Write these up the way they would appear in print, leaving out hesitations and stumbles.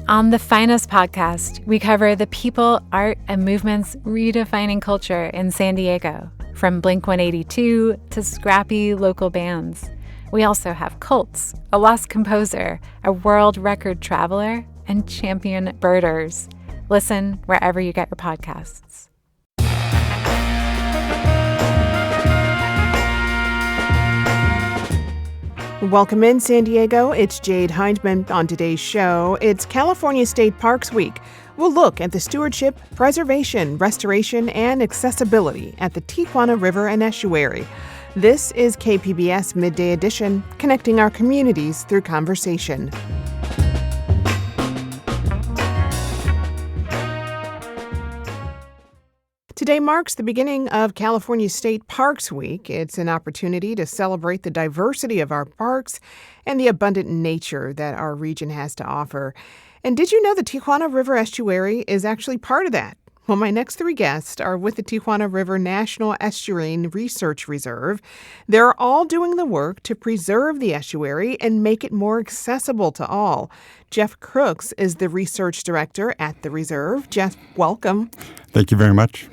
On the Finest podcast, we cover the people, art, and movements redefining culture in San Diego, from Blink-182 to scrappy local bands. We also have cults, a lost composer, a world record traveler, and champion birders. Listen wherever you get your podcasts. Welcome in, San Diego. It's Jade Hindmon on today's show. It's California State Parks Week. We'll look at the stewardship, preservation, restoration, and accessibility at the Tijuana River and Estuary. This is KPBS Midday Edition, connecting our communities through conversation. Today marks the beginning of California State Parks Week. It's an opportunity to celebrate the diversity of our parks and the abundant nature that our region has to offer. And did you know the Tijuana River Estuary is actually part of that? Well, my next three guests are with the Tijuana River National Estuarine Research Reserve. They're all doing the work to preserve the estuary and make it more accessible to all. Jeff Crooks is the research director at the reserve. Jeff, welcome. Thank you very much.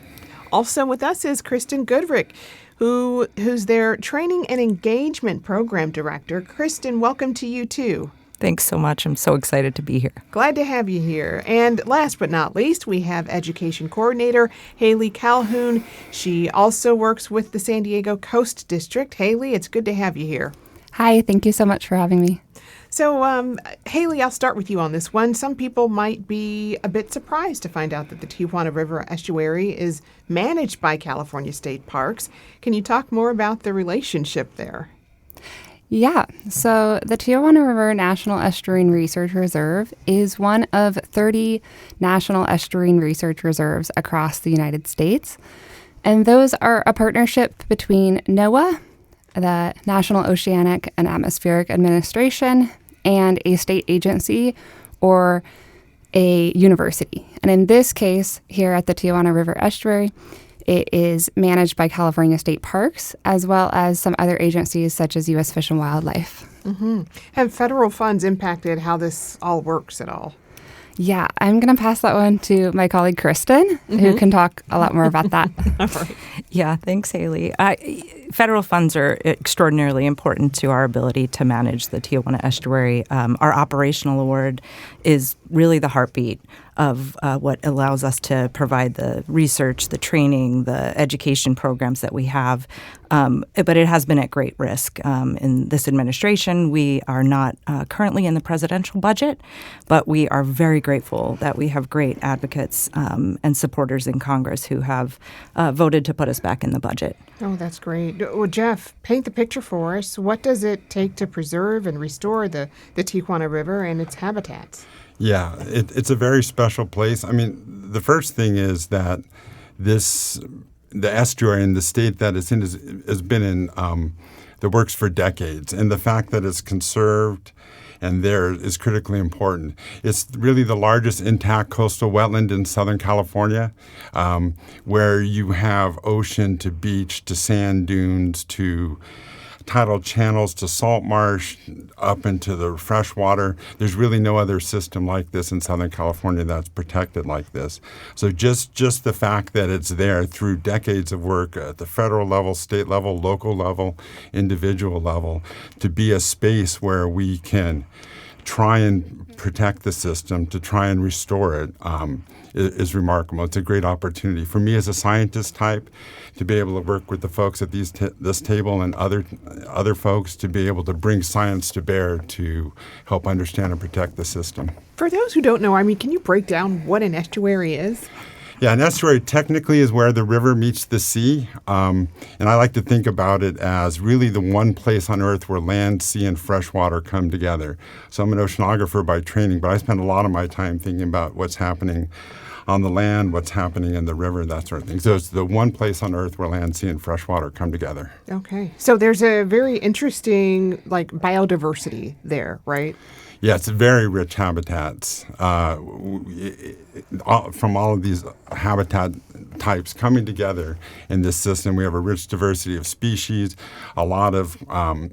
Also with us is Kristen Goodrich, who's their Training and Engagement Program Director. Kristen, welcome to you too. Thanks so much. I'm so excited to be here. Glad to have you here. And last but not least, we have Education Coordinator Haley Calhoun. She also works with the San Diego Coast District. Haley, it's good to have you here. Hi, thank you so much for having me. So, Haley, I'll start with you on this one. Some people might be a bit surprised to find out that the Tijuana River Estuary is managed by California State Parks. Can you talk more about the relationship there? Yeah, so the Tijuana River National Estuarine Research Reserve is one of 30 national estuarine research reserves across the United States. And those are a partnership between NOAA, the National Oceanic and Atmospheric Administration, and a state agency or a university. And in this case, here at the Tijuana River Estuary, it is managed by California State Parks, as well as some other agencies such as U.S. Fish and Wildlife. Mm-hmm. Have federal funds impacted how this all works at all? Yeah, I'm going to pass that one to my colleague Kristen, who can talk a lot more about that. All right. Yeah, thanks, Haley. Federal funds are extraordinarily important to our ability to manage the Tijuana Estuary. Our operational award is really the heartbeat of what allows us to provide the research, the training, the education programs that we have. But it has been at great risk. In this administration, we are not currently in the presidential budget, but we are very grateful that we have great advocates and supporters in Congress who have voted to put us back in the budget. Oh, that's great. Well, Jeff, paint the picture for us. What does it take to preserve and restore the Tijuana River and its habitats? Yeah, it's a very special place. I mean, the first thing is that the estuary and the state that it's in has been in the works for decades. And the fact that it's conserved and there is critically important. It's really the largest intact coastal wetland in Southern California, where you have ocean to beach to sand dunes to tidal channels to salt marsh up into the fresh water. There's really no other system like this in Southern California that's protected like this. So just the fact that it's there through decades of work at the federal level, state level, local level, individual level, to be a space where we can try and protect the system, to try and restore it, is remarkable. It's a great opportunity for me as a scientist type to be able to work with the folks at this table and other folks to be able to bring science to bear to help understand and protect the system. For those who don't know, I mean, can you break down what an estuary is? Yeah, an estuary technically is where the river meets the sea, and I like to think about it as really the one place on Earth where land, sea, and fresh water come together. So I'm an oceanographer by training, but I spend a lot of my time thinking about what's happening on the land, what's happening in the river, that sort of thing. So it's the one place on Earth where land, sea, and fresh water come together. Okay. So there's a very interesting, biodiversity there, right? Yeah, it's very rich habitats from all of these habitat types coming together in this system. We have a rich diversity of species, a lot of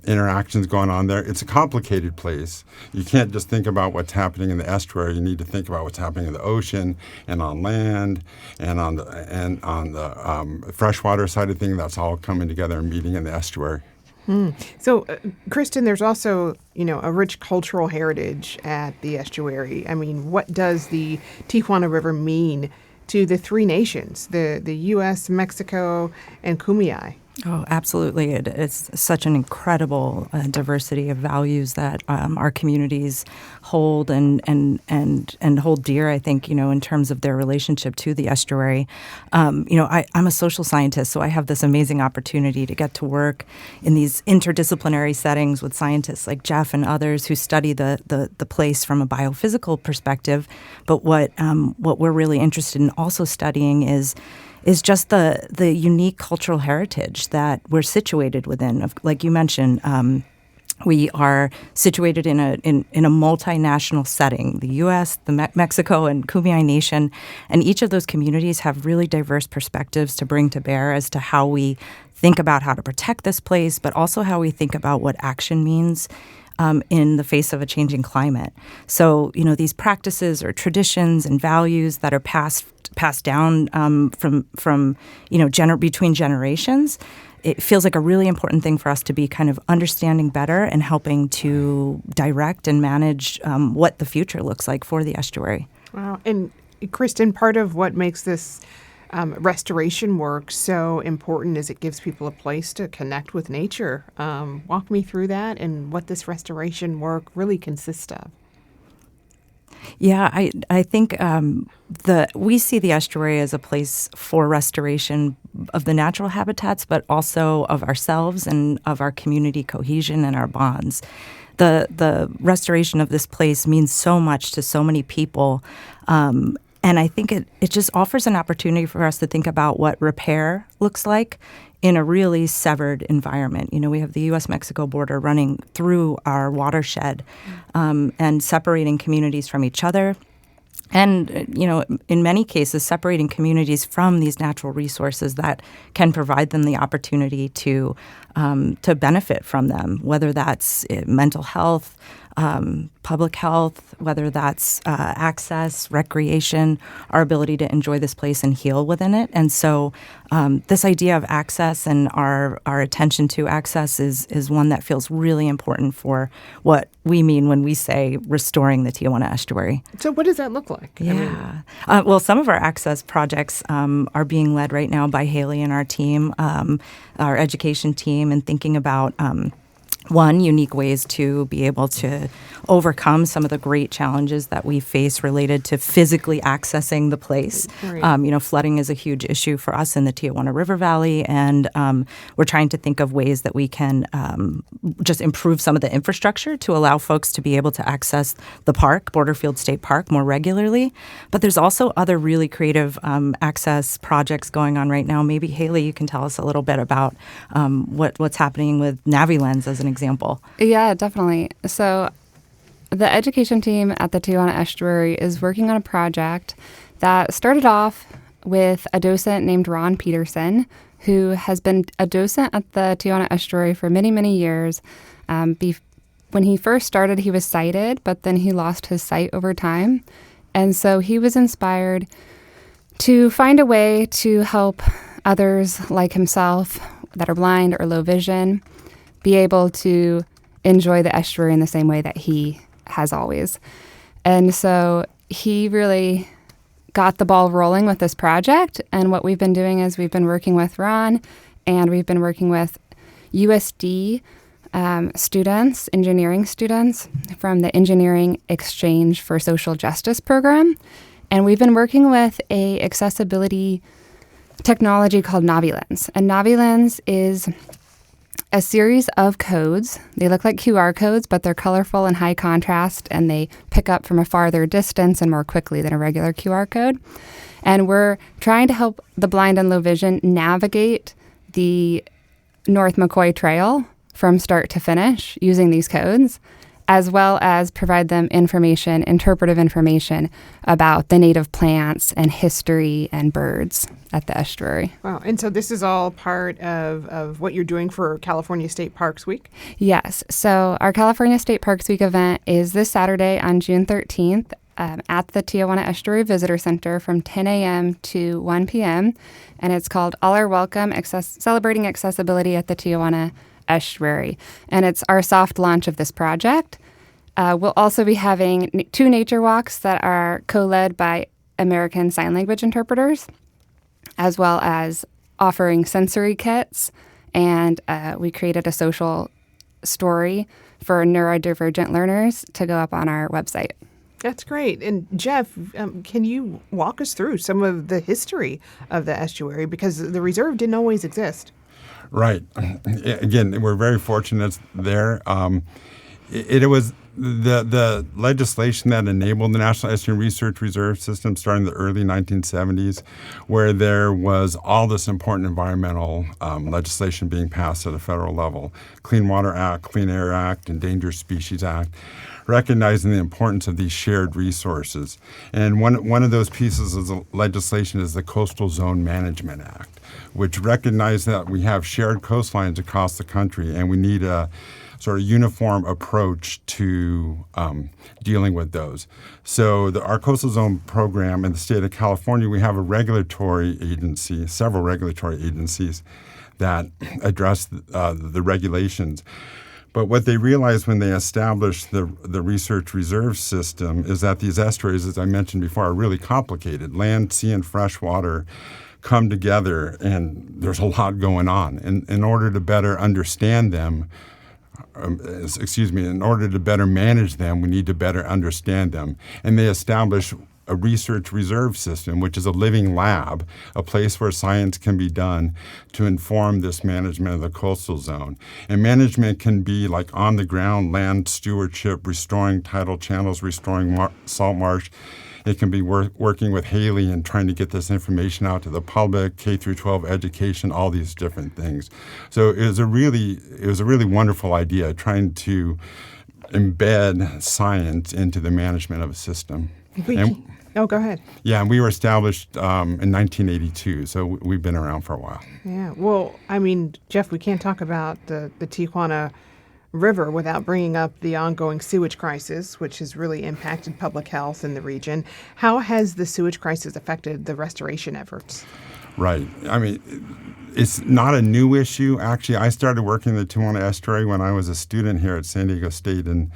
interactions going on there. It's a complicated place. You can't just think about what's happening in the estuary. You need to think about what's happening in the ocean and on land and on the freshwater side of things. That's all coming together and meeting in the estuary. So, Kristen, there's also, a rich cultural heritage at the estuary. I mean, what does the Tijuana River mean to the three nations, the U.S., Mexico, and Kumeyaay? Oh, absolutely. It's such an incredible diversity of values that our communities hold and hold dear, I think, in terms of their relationship to the estuary. I'm a social scientist, so I have this amazing opportunity to get to work in these interdisciplinary settings with scientists like Jeff and others who study the place from a biophysical perspective. But what we're really interested in also studying is just the unique cultural heritage that we're situated within. Like you mentioned, we are situated in a multinational setting, the U.S., Mexico, and Kumeyaay Nation, and each of those communities have really diverse perspectives to bring to bear as to how we think about how to protect this place, but also how we think about what action means in the face of a changing climate. So, these practices or traditions and values that are passed down from between generations, it feels like a really important thing for us to be kind of understanding better and helping to direct and manage what the future looks like for the estuary. Wow. And Kristen, part of what makes this restoration work so important is it gives people a place to connect with nature. Walk me through that and what this restoration work really consists of. Yeah, I think we see the estuary as a place for restoration of the natural habitats, but also of ourselves and of our community cohesion and our bonds. The restoration of this place means so much to so many people. And I think it just offers an opportunity for us to think about what repair looks like in a really severed environment. We have the U.S.-Mexico border running through our watershed and separating communities from each other. And, in many cases, separating communities from these natural resources that can provide them the opportunity to benefit from them, whether that's mental health, public health, whether that's access, recreation, our ability to enjoy this place and heal within it. And so this idea of access and our attention to access is one that feels really important for what we mean when we say restoring the Tijuana Estuary. So what does that look like? Yeah. Well, some of our access projects are being led right now by Haley and our team, our education team, and thinking about unique ways to be able to overcome some of the great challenges that we face related to physically accessing the place. Right. Flooding is a huge issue for us in the Tijuana River Valley, and we're trying to think of ways that we can just improve some of the infrastructure to allow folks to be able to access the park, Borderfield State Park, more regularly. But there's also other really creative access projects going on right now. Maybe, Haley, you can tell us a little bit about what's happening with NaviLens as an example. Yeah, definitely. So the education team at the Tijuana Estuary is working on a project that started off with a docent named Ron Peterson, who has been a docent at the Tijuana Estuary for many, many years. When he first started, he was sighted, but then he lost his sight over time. And so he was inspired to find a way to help others like himself that are blind or low vision be able to enjoy the estuary in the same way that he has always. And so he really got the ball rolling with this project. And what we've been doing is we've been working with Ron, and we've been working with USD students, engineering students from the Engineering Exchange for Social Justice program. And we've been working with a accessibility technology called NaviLens. And NaviLens is a series of codes. They look like QR codes, but they're colorful and high contrast, and they pick up from a farther distance and more quickly than a regular QR code. And we're trying to help the blind and low vision navigate the North McCoy Trail from start to finish using these codes. as well as provide them interpretive information about the native plants and history and birds at the estuary. Wow. And so this is all part of what you're doing for California State Parks Week? Yes. So our California State Parks Week event is this Saturday on June 13th at the Tijuana Estuary Visitor Center from 10 a.m. to 1 p.m. And it's called All Are Welcome, Celebrating Accessibility at the Tijuana Estuary. And it's our soft launch of this project. We'll also be having 2 nature walks that are co-led by American Sign Language interpreters, as well as offering sensory kits. And we created a social story for neurodivergent learners to go up on our website. That's great. And Jeff, can you walk us through some of the history of the estuary? Because the reserve didn't always exist. Right. Again, we're very fortunate there. It was the legislation that enabled the National Estuarine Research Reserve System starting in the early 1970s, where there was all this important environmental legislation being passed at a federal level. Clean Water Act, Clean Air Act, Endangered Species Act, recognizing the importance of these shared resources. And one of those pieces of the legislation is the Coastal Zone Management Act, which recognized that we have shared coastlines across the country and we need a sort of uniform approach to dealing with those. So our Coastal Zone program in the state of California, we have a regulatory agency, several regulatory agencies that address the regulations. But what they realized when they established the research reserve system is that these estuaries, as I mentioned before, are really complicated. Land, sea, and fresh water come together, and there's a lot going on. And in order to better understand them, in order to better manage them, we need to better understand them. And they established a research reserve system, which is a living lab, a place where science can be done to inform this management of the coastal zone. And management can be like on the ground land stewardship, restoring tidal channels, restoring salt marsh. It can be working with Haley and trying to get this information out to the public, K through 12 education, all these different things. So it was a really wonderful idea, trying to embed science into the management of a system. Go ahead. Yeah, and we were established in 1982, so we've been around for a while. Yeah, well, I mean, Jeff, we can't talk about the Tijuana River without bringing up the ongoing sewage crisis, which has really impacted public health in the region. How has the sewage crisis affected the restoration efforts? Right. I mean, it's not a new issue. Actually, I started working in the Tijuana Estuary when I was a student here at San Diego State in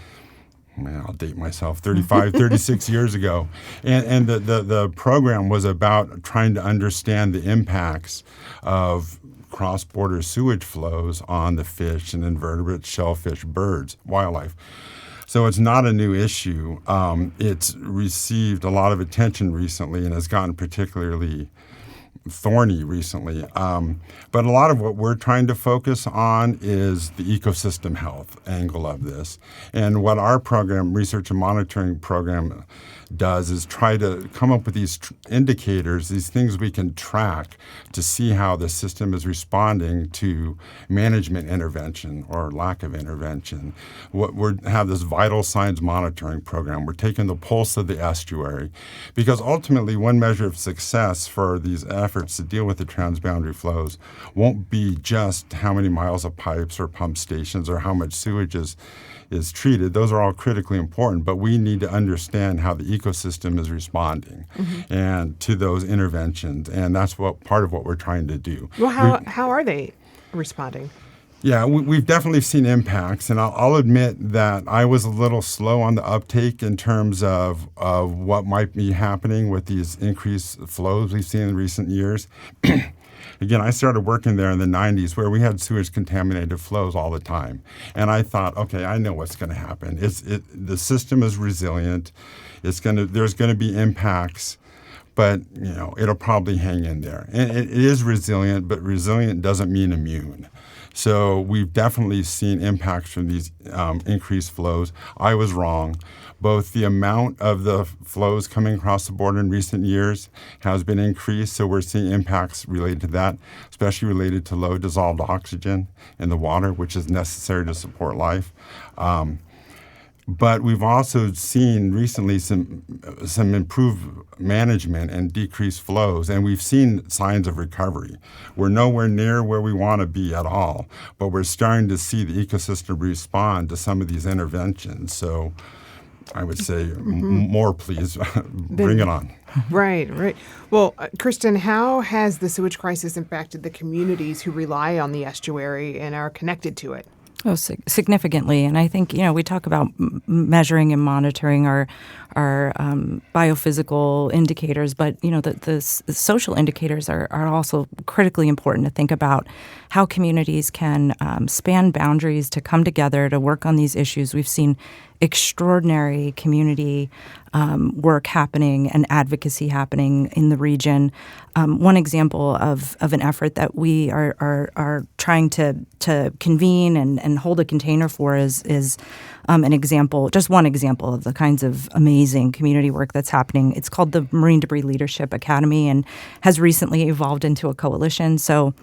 I'll date myself, 36 years ago. And the program was about trying to understand the impacts of cross-border sewage flows on the fish and invertebrates, shellfish, birds, wildlife. So it's not a new issue. It's received a lot of attention recently and has gotten particularly thorny recently. But a lot of what we're trying to focus on is the ecosystem health angle of this. And what our program, research and monitoring program, does is try to come up with these indicators, these things we can track to see how the system is responding to management intervention or lack of intervention. We have this vital signs monitoring program. We're taking the pulse of the estuary because ultimately one measure of success for these efforts to deal with the transboundary flows won't be just how many miles of pipes or pump stations or how much sewage is treated. Those are all critically important, but we need to understand how the ecosystem is responding and to those interventions, and that's part of what we're trying to do. Well, how are they responding? Yeah, we've definitely seen impacts, and I'll admit that I was a little slow on the uptake in terms of what might be happening with these increased flows we've seen in recent years. Again, I started working there in the 90s where we had sewage-contaminated flows all the time. And I thought, okay, I know what's going to happen. The system is resilient. There's going to be impacts, but it'll probably hang in there. And it is resilient, but resilient doesn't mean immune. So we've definitely seen impacts from these increased flows. I was wrong. Both the amount of the flows coming across the border in recent years has been increased, so we're seeing impacts related to that, especially related to low dissolved oxygen in the water, which is necessary to support life. But we've also seen recently some improved management and decreased flows, and we've seen signs of recovery. We're nowhere near where we want to be at all, but we're starting to see the ecosystem respond to some of these interventions. So I would say more, please. Bring it on. Right. Well, Kristen, how has the sewage crisis impacted the communities who rely on the estuary and are connected to it? Oh, significantly. And I think, we talk about measuring and monitoring our biophysical indicators, but, the social indicators are also critically important to think about how communities can span boundaries to come together to work on these issues. We've seen extraordinary community work happening and advocacy happening in the region. One example of an effort that we are trying to convene and hold a container for is an example, just one example of the kinds of amazing community work that's happening. It's called the Marine Debris Leadership Academy and has recently evolved into a coalition. So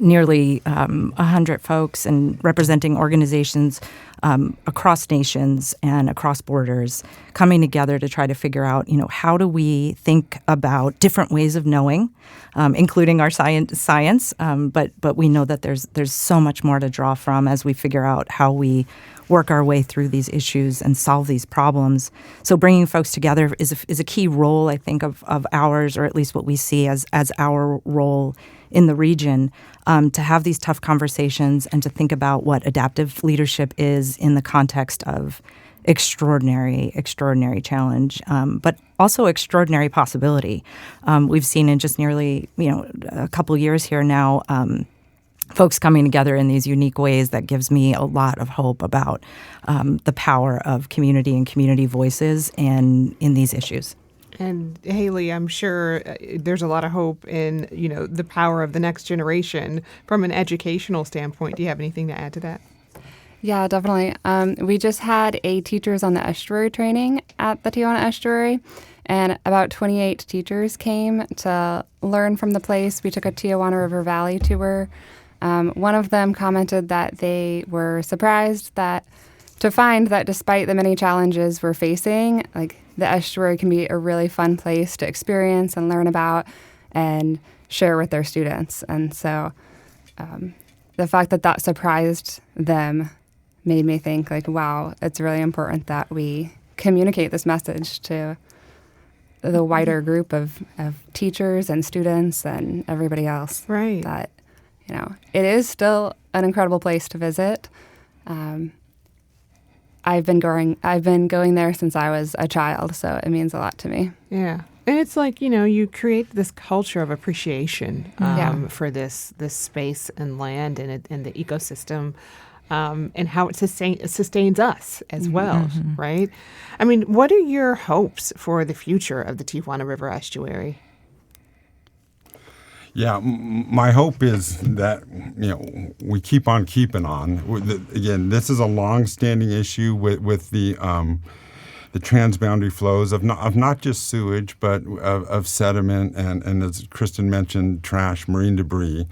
nearly 100 folks and representing organizations across nations and across borders coming together to try to figure out, how do we think about different ways of knowing, including our science. But we know that there's so much more to draw from as we figure out how we work our way through these issues and solve these problems. So bringing folks together is a key role, I think, of ours, or at least what we see as our role in the region, to have these tough conversations and to think about what adaptive leadership is in the context of extraordinary challenge, but also extraordinary possibility. We've seen in just nearly, a couple years here now, folks coming together in these unique ways that gives me a lot of hope about the power of community and community voices in these issues. And Haley, I'm sure there's a lot of hope in, the power of the next generation from an educational standpoint. Do you have anything to add to that? Yeah, definitely. We just had a Teachers on the Estuary training at the Tijuana Estuary, and about 28 teachers came to learn from the place. We took a Tijuana River Valley tour. One of them commented that they were surprised to find that despite the many challenges we're facing, the estuary can be a really fun place to experience and learn about and share with their students. And so the fact that surprised them made me think, wow, it's really important that we communicate this message to the wider group of teachers and students and everybody else. Right. That, it is still an incredible place to visit. I've been going there since I was a child, so it means a lot to me. Yeah. And it's you create this culture of appreciation for this space and land and the ecosystem, and how it sustains us as well, right? I mean, what are your hopes for the future of the Tijuana River Estuary? Yeah, my hope is that we keep on keeping on. Again, this is a long-standing issue with the transboundary flows of not just sewage, but of sediment and as Kristen mentioned, trash, marine debris.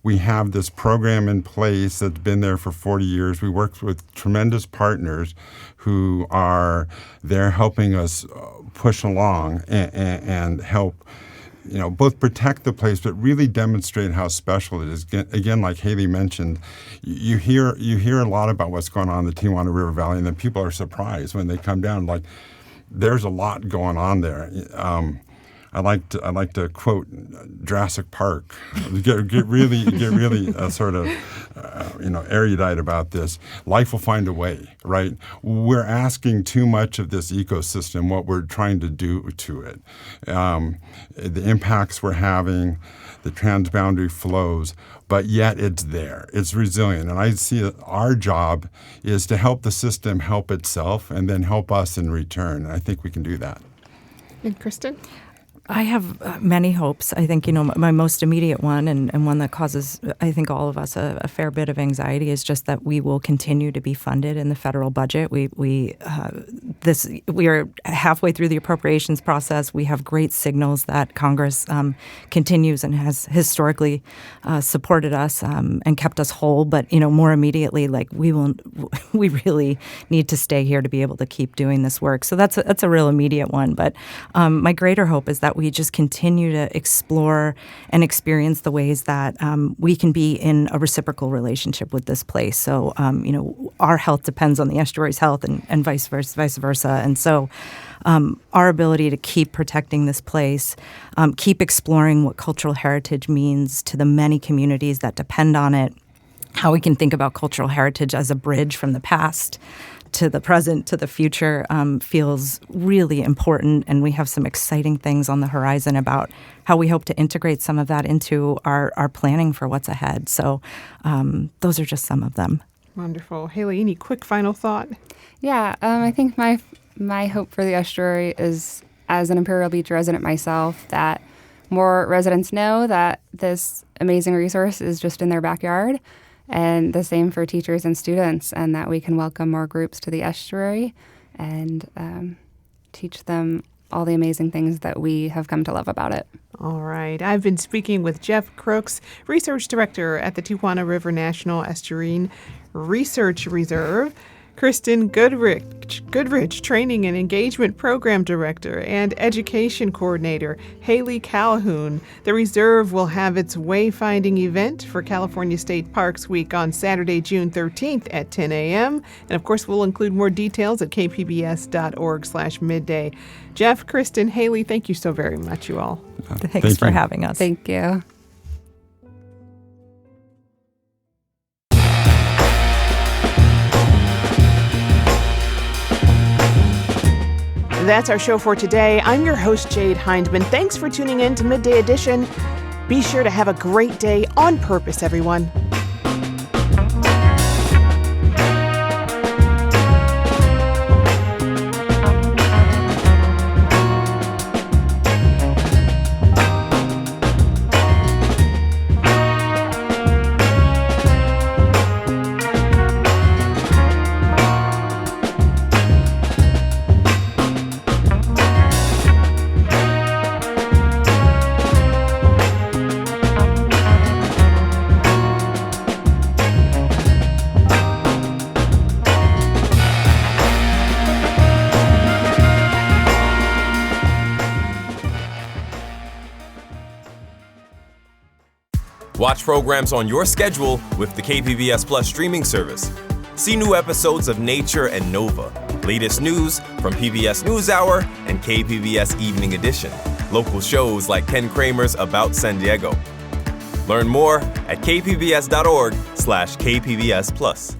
We have this program in place that's been there for 40 years. We work with tremendous partners who are there helping us push along and help both protect the place, but really demonstrate how special it is. Again, like Haley mentioned, you hear a lot about what's going on in the Tijuana River Valley, and then people are surprised when they come down. There's a lot going on there. I like to quote Jurassic Park. Get really sort of erudite about this. Life will find a way, right? We're asking too much of this ecosystem. What we're trying to do to it, the impacts we're having, the transboundary flows, but yet it's there. It's resilient, and I see that our job is to help the system help itself, and then help us in return. And I think we can do that. And Kristen? I have many hopes. I think, my most immediate one and one that causes, I think, all of us a fair bit of anxiety is just that we will continue to be funded in the federal budget. We are halfway through the appropriations process. We have great signals that Congress continues and has historically supported us and kept us whole. But, more immediately, we really need to stay here to be able to keep doing this work. So that's a real immediate one. But my greater hope is that we just continue to explore and experience the ways that we can be in a reciprocal relationship with this place. So, our health depends on the estuary's health and vice versa. And so our ability to keep protecting this place, keep exploring what cultural heritage means to the many communities that depend on it, how we can think about cultural heritage as a bridge from the past to the present, to the future, feels really important. And we have some exciting things on the horizon about how we hope to integrate some of that into our planning for what's ahead. So those are just some of them. Wonderful. Haley, any quick final thought? Yeah, I think my hope for the estuary is, as an Imperial Beach resident myself, that more residents know that this amazing resource is just in their backyard. And the same for teachers and students, and that we can welcome more groups to the estuary and teach them all the amazing things that we have come to love about it. All right. I've been speaking with Jeff Crooks, Research Director at the Tijuana River National Estuarine Research Reserve, Kristen Goodrich, Training and Engagement Program Director and Education Coordinator, Haley Calhoun. The reserve will have its wayfinding event for California State Parks Week on Saturday, June 13th at 10 a.m. And of course, we'll include more details at kpbs.org/midday. Jeff, Kristen, Haley, thank you so very much, you all. Thanks for having us. Thank you. That's our show for today. I'm your host, Jade Hindmon. Thanks for tuning in to Midday Edition. Be sure to have a great day on purpose, everyone. Watch programs on your schedule with the KPBS Plus streaming service. See new episodes of Nature and Nova, latest news from PBS NewsHour and KPBS Evening Edition, local shows like Ken Kramer's About San Diego. Learn more at kpbs.org/KPBS Plus.